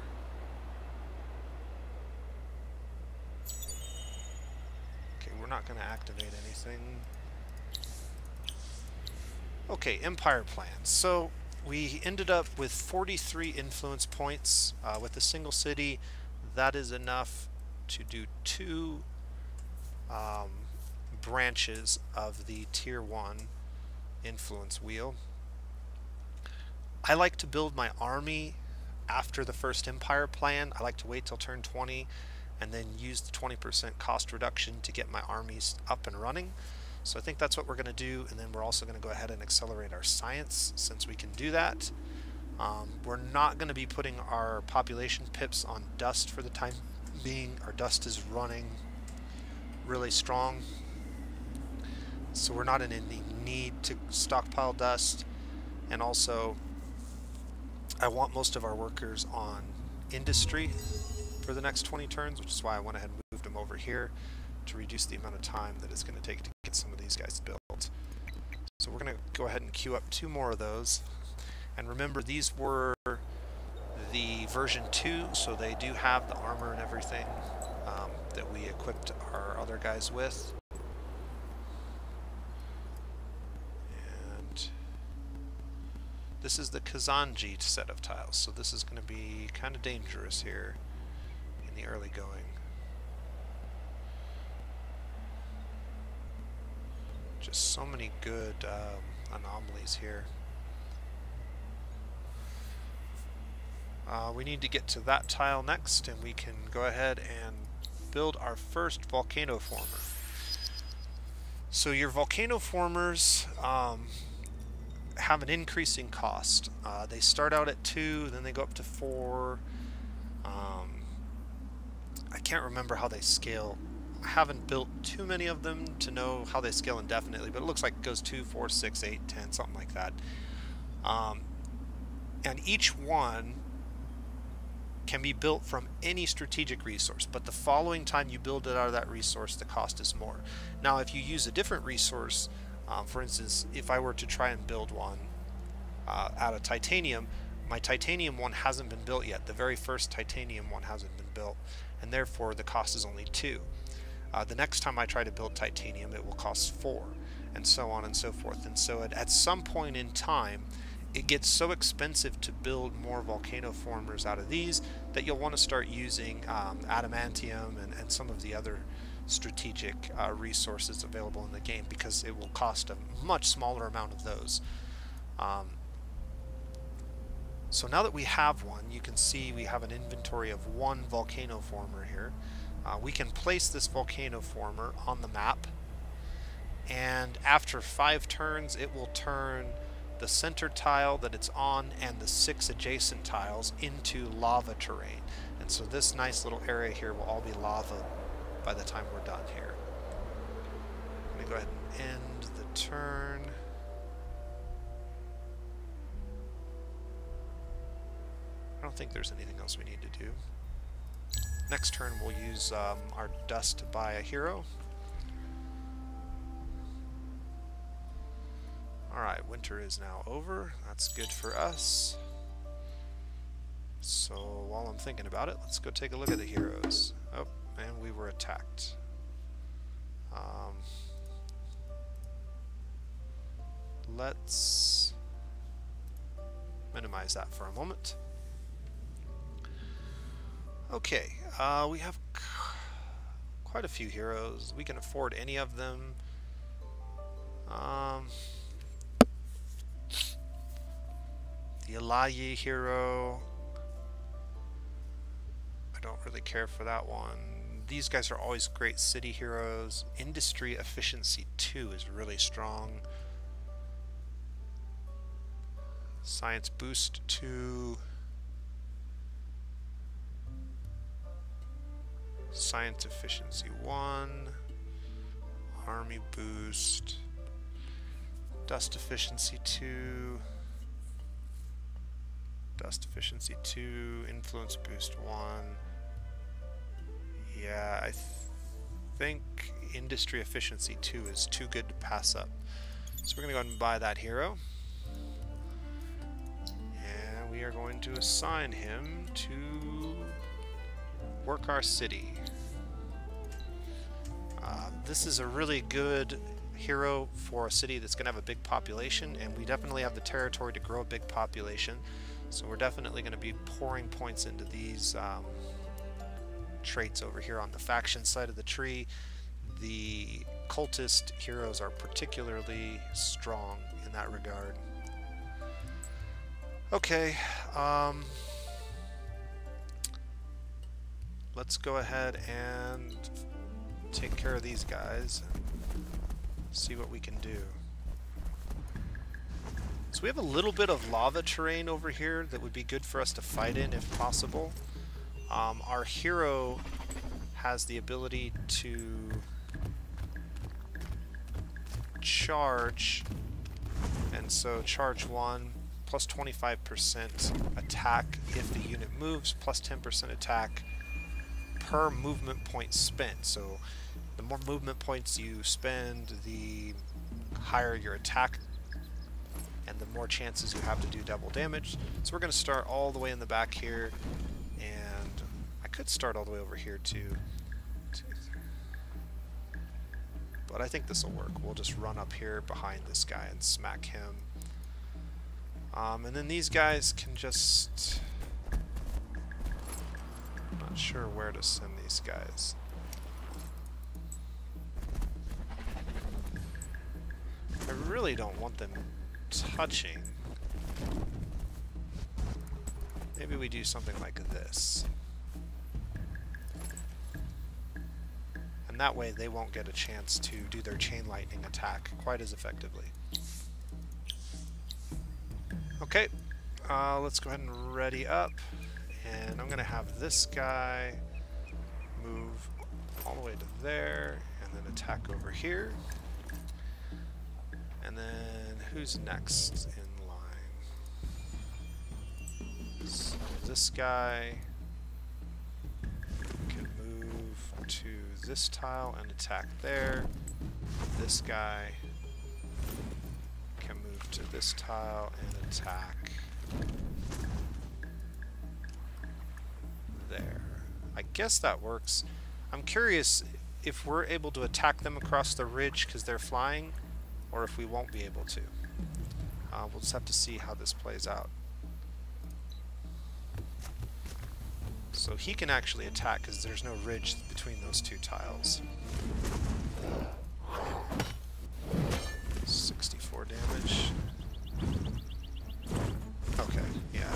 Okay, we're not going to activate anything. Okay, Empire plans. So we ended up with 43 influence points with a single city. That is enough to do 2 branches of the tier 1 influence wheel. I like to build my army after the first empire plan. I like to wait till turn 20 and then use the 20% cost reduction to get my armies up and running. So I think that's what we're going to do, and then we're also going to go ahead and accelerate our science since we can do that. We're not going to be putting our population pips on dust for the time being. Our dust is running really strong, so we're not in any need to stockpile dust. And also I want most of our workers on industry for the next 20 turns, which is why I went ahead and moved them over here to reduce the amount of time that it's going to take to get some of these guys built. going to go ahead and queue up 2 more of those. And remember, these were the version 2, so they do have the armor and everything that we equipped our other guys with. And this is the Kazanji set of tiles, so this is going to be kind of dangerous here in the early going. Just so many good anomalies here. We need to get to that tile next, and we can go ahead and build our first volcano former. So your volcano formers have an increasing cost. They start out at 2, then they go up to 4. I can't remember how they scale. I haven't built too many of them to know how they scale indefinitely, but it looks like it goes 2, 4, 6, 8, 10, something like that. And each one can be built from any strategic resource, but the following time you build it out of that resource, the cost is more. Now, if you use a different resource, for instance, if I were to try and build one out of titanium, my titanium one hasn't been built yet. The very first titanium one hasn't been built, and therefore the cost is only 2. The next time I try to build titanium, it will cost 4, and so on and so forth. And so at some point in time, it gets so expensive to build more volcano formers out of these that you'll want to start using adamantium and some of the other strategic resources available in the game, because it will cost a much smaller amount of those. So now that we have one, you can see we have an inventory of 1 volcano former here. We can place this volcano former on the map, and after 5 turns it will turn the center tile that it's on and the 6 adjacent tiles into lava terrain. And so this nice little area here will all be lava by the time we're done here. I'm going to go ahead and end the turn. I don't think there's anything else we need to do. Next turn we'll use our dust to buy a hero. Alright, winter is now over. That's good for us. So while I'm thinking about it, let's go take a look at the heroes. Oh, and we were attacked. Let's minimize that for a moment. Okay, we have quite a few heroes. We can afford any of them. The Elayi hero, I don't really care for that one. These guys are always great city heroes. Industry efficiency 2 is really strong. Science boost 2. Science efficiency 1. Army boost. Dust efficiency 2. Dust efficiency 2, influence boost 1. Yeah, I think industry efficiency 2 is too good to pass up. So we're going to go ahead and buy that hero. And we are going to assign him to work our city. This is a really good hero for a city that's going to have a big population, and we definitely have the territory to grow a big population. So we're definitely going to be pouring points into these traits over here on the faction side of the tree. The cultist heroes are particularly strong in that regard. Okay, let's go ahead and take care of these guys and see what we can do. So we have a little bit of lava terrain over here that would be good for us to fight in if possible. Our hero has the ability to charge, and so charge 1 plus 25% attack if the unit moves, plus 10% attack per movement point spent. So the more movement points you spend, the higher your attack and the more chances you have to do double damage. So we're going to start all the way in the back here, and I could start all the way over here too. But I think this will work. We'll just run up here behind this guy and smack him. And then these guys can just... I'm not sure where to send these guys. I really don't want them touching. Maybe we do something like this. And that way they won't get a chance to do their chain lightning attack quite as effectively. Okay, let's go ahead and ready up. And I'm going to have this guy move all the way to there and then attack over here. And then who's next in line? So this guy can move to this tile and attack there. This guy can move to this tile and attack there. I guess that works. I'm curious if we're able to attack them across the ridge because they're flying, or if we won't be able to. We'll just have to see how this plays out. So he can actually attack because there's no ridge between those two tiles. 64 damage. Okay, yeah.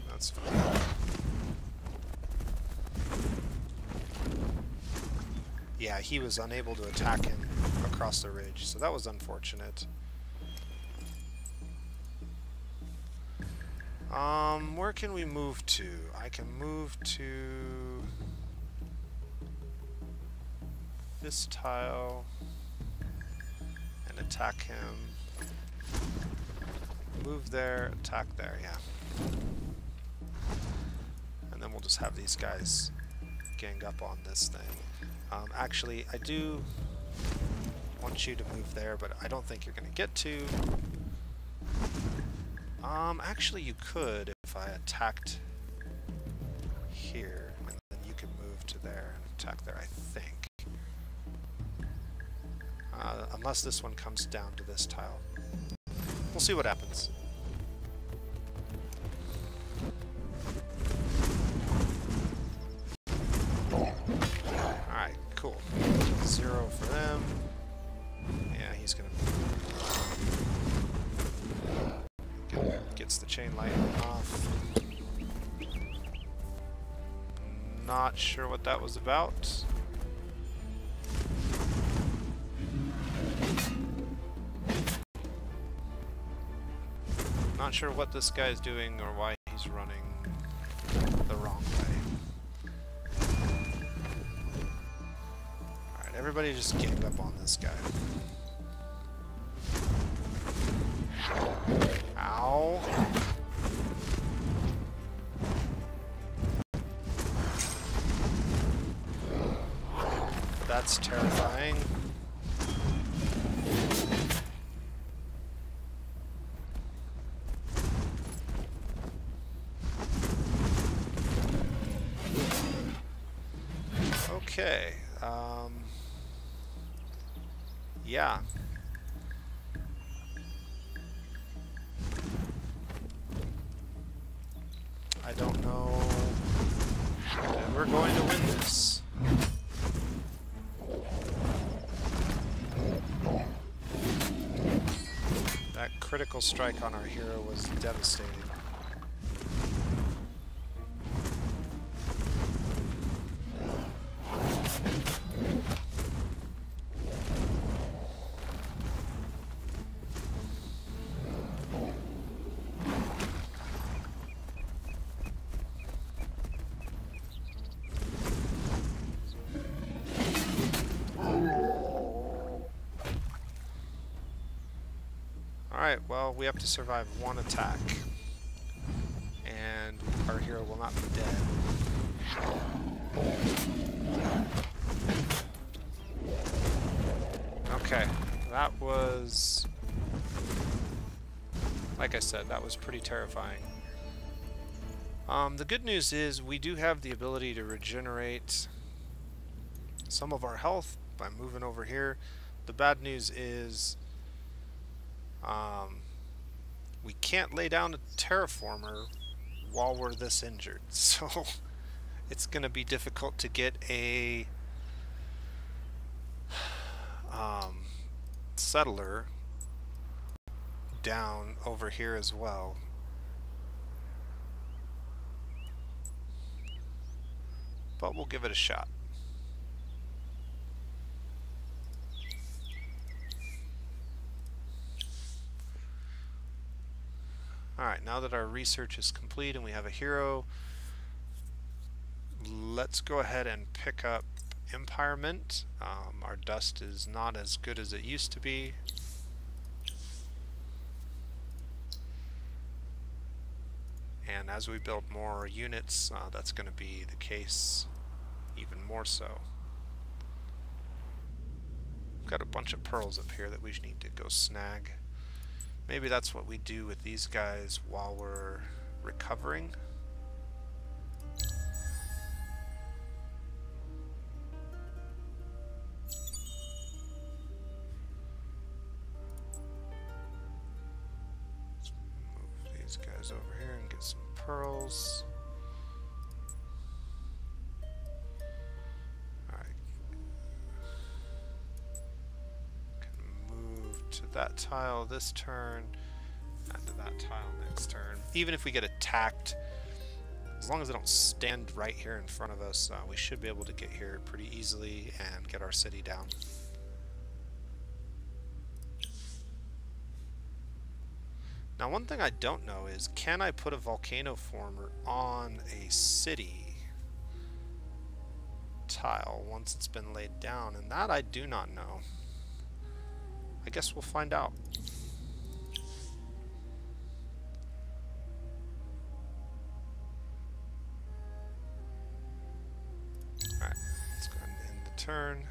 That's fine. Yeah, he was unable to attack him across the ridge, so that was unfortunate. Where can we move to? I can move to this tile and attack him. Move there, attack there, yeah. And then we'll just have these guys gang up on this thing. Actually, I do want you to move there, but I don't think you're going to get to. Actually, you could if I attacked here, and then you can move to there and attack there, I think. Unless this one comes down to this tile. We'll see what happens. Alright, cool. 0 for them. Yeah, he's gonna... Gets the chain lightning off. Not sure what that was about. Not sure what this guy's doing or why he's running the wrong way. Alright, everybody just gang up on this guy. Ow. That's terrifying. Okay, yeah. I don't know. And we're going to win this. That critical strike on our hero was devastating. Alright, well, we have to survive one attack. And our hero will not be dead. Okay, That was, like I said, that was pretty terrifying. The good news is we do have the ability to regenerate some of our health by moving over here. The bad news is we can't lay down a terraformer while we're this injured, so it's going to be difficult to get a settler down over here as well. But we'll give it a shot. Alright, now that our research is complete and we have a hero, let's go ahead and pick up Empirement. Our dust is not as good as it used to be. And as we build more units, that's going to be the case even more so. We've got a bunch of pearls up here that we need to go snag. Maybe that's what we do with these guys while we're recovering. Move these guys over here and get some pearls. Alright. Can move to that tile this turn, and to that tile next turn. Even if we get attacked, as long as they don't stand right here in front of us, we should be able to get here pretty easily and get our city down. Now, one thing I don't know is, can I put a volcano former on a city tile once it's been laid down? And that I do not know. I guess we'll find out. Alright, let's go ahead and end the turn.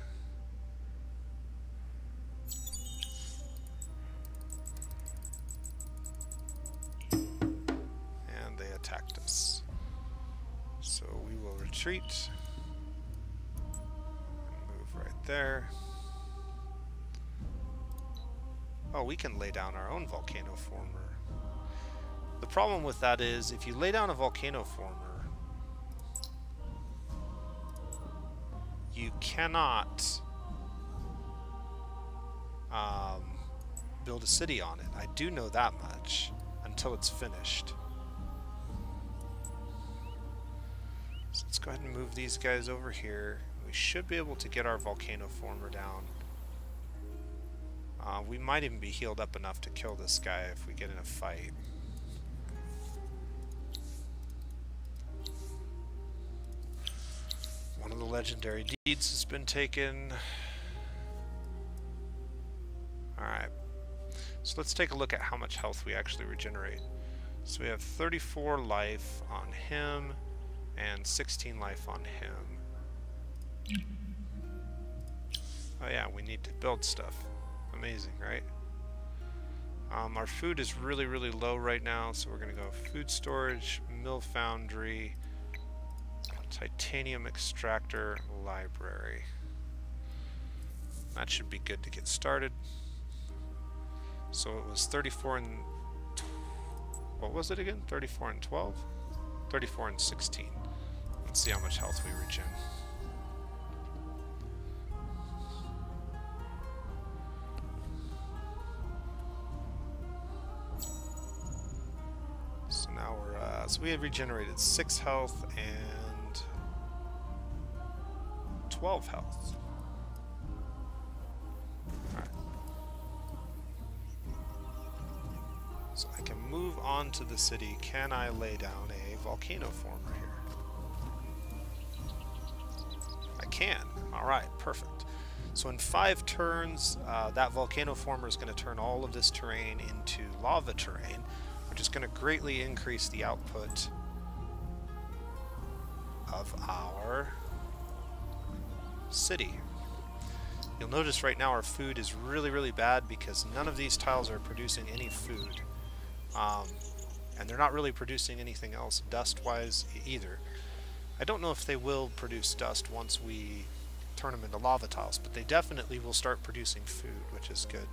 Attacked us. So we will retreat and move right there. Oh, we can lay down our own volcano former. The problem with that is, if you lay down a volcano former, you cannot build a city on it. I do know that much until it's finished. So let's go ahead and move these guys over here. We should be able to get our volcano former down. We might even be healed up enough to kill this guy if we get in a fight. One of the legendary deeds has been taken. Alright. So let's take a look at how much health we actually regenerate. So we have 34 life on him and 16 life on him. Oh yeah, we need to build stuff. Amazing, right? Our food is really, really low right now, so we're going to go food storage, mill foundry, titanium extractor, library. That should be good to get started. So it was 34 and... what was it again? 34 and 12? 34 and 16. Let's see how much health we regen. So now we're, so we have regenerated 6 health and 12 health. Alright. So I can move on to the city. Can I lay down a volcano former here? I can. Alright, perfect. So in 5 turns, that volcano former is going to turn all of this terrain into lava terrain, which is going to greatly increase the output of our city. You'll notice right now our food is really bad because none of these tiles are producing any food. And they're not really producing anything else dust-wise either. I don't know if they will produce dust once we turn them into lava tiles, but they definitely will start producing food, which is good.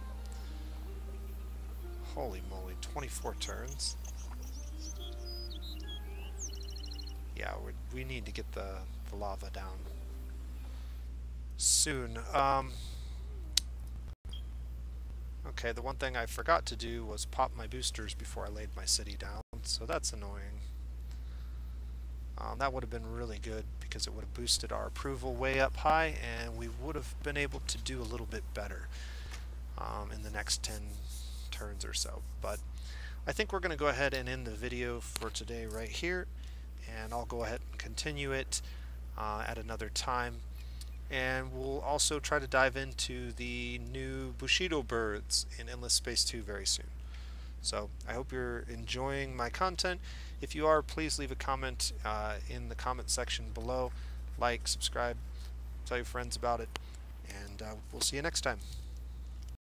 Holy moly, 24 turns. Yeah, we need to get the lava down soon. Okay, the one thing I forgot to do was pop my boosters before I laid my city down, so that's annoying. That would have been really good because it would have boosted our approval way up high, and we would have been able to do a little bit better in the next 10 turns or so. But I think we're going to go ahead and end the video for today right here, and I'll go ahead and continue it at another time. And we'll also try to dive into the new Bushido birds in Endless Space 2 very soon. So I hope you're enjoying my content. If you are, please leave a comment in the comment section below. Like, subscribe, tell your friends about it, and we'll see you next time.